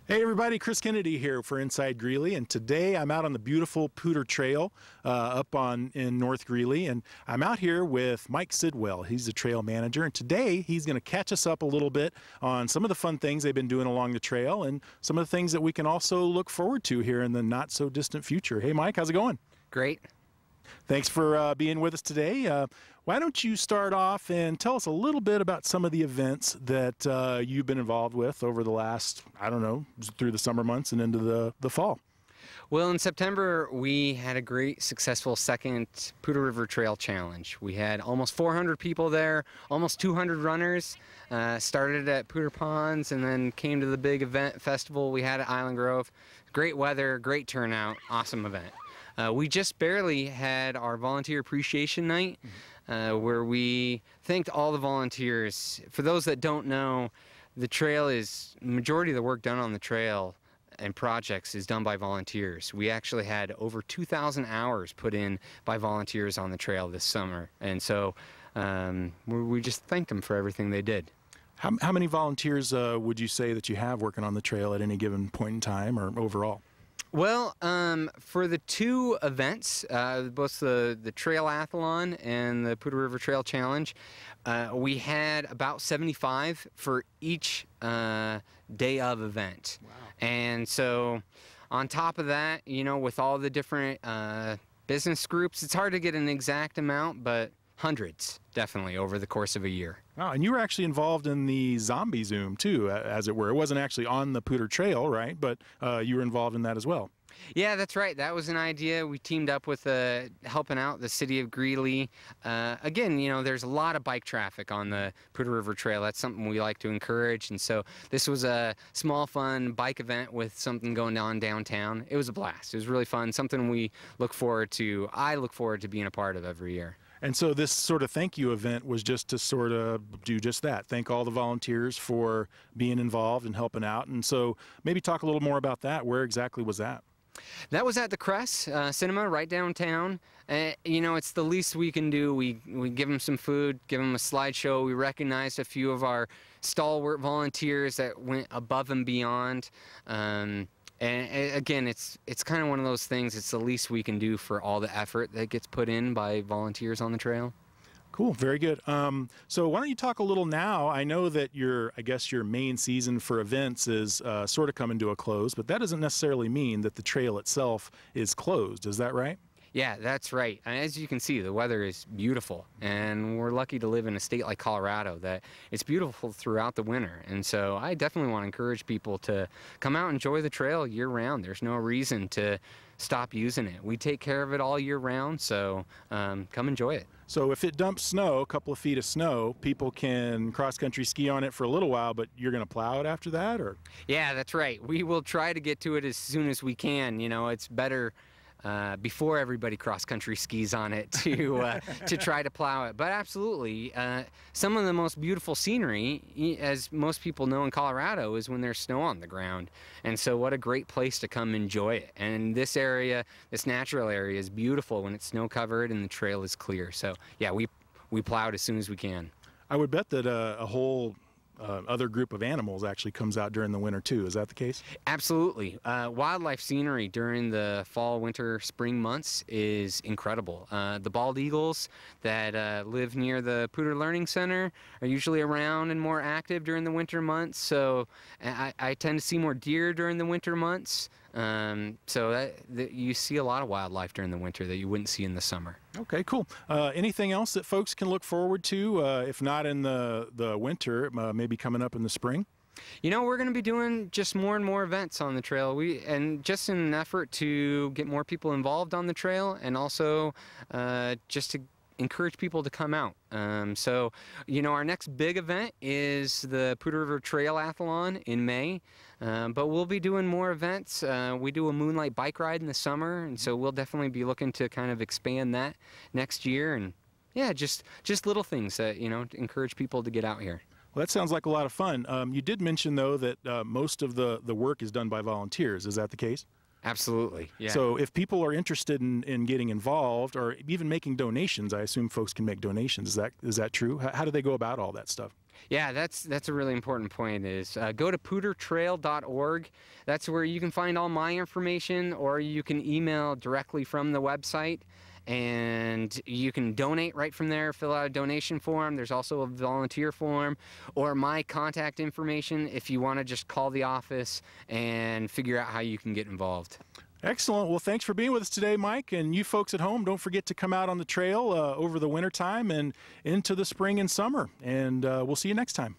Hey everybody, Chris Kennedy here for Inside Greeley, and today I'm out on the beautiful Poudre Trail in North Greeley, and I'm out here with Mike Sidwell. He's the trail manager, and today he's going to catch us up a little bit on some of the fun things they've been doing along the trail and some of the things that we can also look forward to here in the not so distant future. Hey Mike, how's it going? Great. Thanks for being with us today. Why don't you start off and tell us a little bit about some of the events that you've been involved with over the last, I don't know, through the summer months and into the fall. Well, in September, we had a great, successful second Poudre River Trail Challenge. We had almost 400 people there, almost 200 runners. Started at Poudre Ponds and then came to the big event festival we had at Island Grove. Great weather, great turnout, awesome event. We just barely had our volunteer appreciation night where we thanked all the volunteers. For those that don't know, the trail is, majority of the work done on the trail and projects is done by volunteers. We actually had over 2,000 hours put in by volunteers on the trail this summer. And so we just thanked them for everything they did. How many volunteers would you say that you have working on the trail at any given point in time or overall? Well, for the two events, both the Trail-a-thon and the Poudre River Trail Challenge, we had about 75 for each day of event. Wow. And so on top of that, you know, with all the different business groups, it's hard to get an exact amount, but hundreds, definitely, over the course of a year. Oh, and you were actually involved in the zombie zoom, too, as it were. It wasn't actually on the Poudre Trail, right? But you were involved in that as well. Yeah, that's right. That was an idea. We teamed up with helping out the city of Greeley. Again, you know, there's a lot of bike traffic on the Poudre River Trail. That's something we like to encourage. And so this was a small, fun bike event with something going on downtown. It was a blast. It was really fun. Something we look forward to. I look forward to being a part of every year. And so this sort of thank you event was just to sort of do just that. Thank all the volunteers for being involved and helping out. And so maybe talk a little more about that. Where exactly was that? That was at the Crest Cinema right downtown. You know, it's the least we can do. We give them some food, give them a slideshow. We recognized a few of our stalwart volunteers that went above and beyond. And again, it's kind of one of those things, it's the least we can do for all the effort that gets put in by volunteers on the trail. Cool, very good. So why don't you talk a little now? I know that I guess your main season for events is sort of coming to a close, but that doesn't necessarily mean that the trail itself is closed. Is that right? Yeah, that's right. And as you can see, the weather is beautiful, and we're lucky to live in a state like Colorado that it's beautiful throughout the winter. And so I definitely want to encourage people to come out and enjoy the trail year round. There's no reason to stop using it. We take care of it all year round, so come enjoy it. So if it dumps snow, a couple of feet of snow, people can cross-country ski on it for a little while, but you're going to plow it after that, or? Yeah, that's right. We will try to get to it as soon as we can. You know, it's better before everybody cross-country skis on it to try to plow it. But absolutely, some of the most beautiful scenery, as most people know in Colorado, is when there's snow on the ground. And so what a great place to come enjoy it. And this area, this natural area, is beautiful when it's snow-covered and the trail is clear. So yeah, we plowed as soon as we can. I would bet that a whole other group of animals actually comes out during the winter too. Is that the case? Absolutely. Wildlife scenery during the fall, winter, spring months is incredible. The bald eagles that live near the Poudre Learning Center are usually around and more active during the winter months. So I tend to see more deer during the winter months. So you see a lot of wildlife during the winter that you wouldn't see in the summer. Okay, cool. Anything else that folks can look forward to, if not in the winter, maybe coming up in the spring? You know, we're going to be doing just more and more events on the trail. And just in an effort to get more people involved on the trail, and also just to encourage people to come out. So, you know, our next big event is the Poudre River Trail-a-thon in May, but we'll be doing more events. We do a moonlight bike ride in the summer, and so we'll definitely be looking to kind of expand that next year. And yeah, just little things that, you know, to encourage people to get out here. Well, that sounds like a lot of fun. You did mention, though, that most of the work is done by volunteers. Is that the case? Absolutely, yeah. So if people are interested in getting involved or even making donations, I assume folks can make donations. Is that true? How do they go about all that stuff? Yeah, that's a really important point is go to poudretrail.org. That's where you can find all my information, or you can email directly from the website, and you can donate right from there, fill out a donation form. There's also a volunteer form, or my contact information if you want to just call the office and figure out how you can get involved. Excellent. Well, thanks for being with us today, Mike. And you folks at home, don't forget to come out on the trail over the wintertime and into the spring and summer. And we'll see you next time.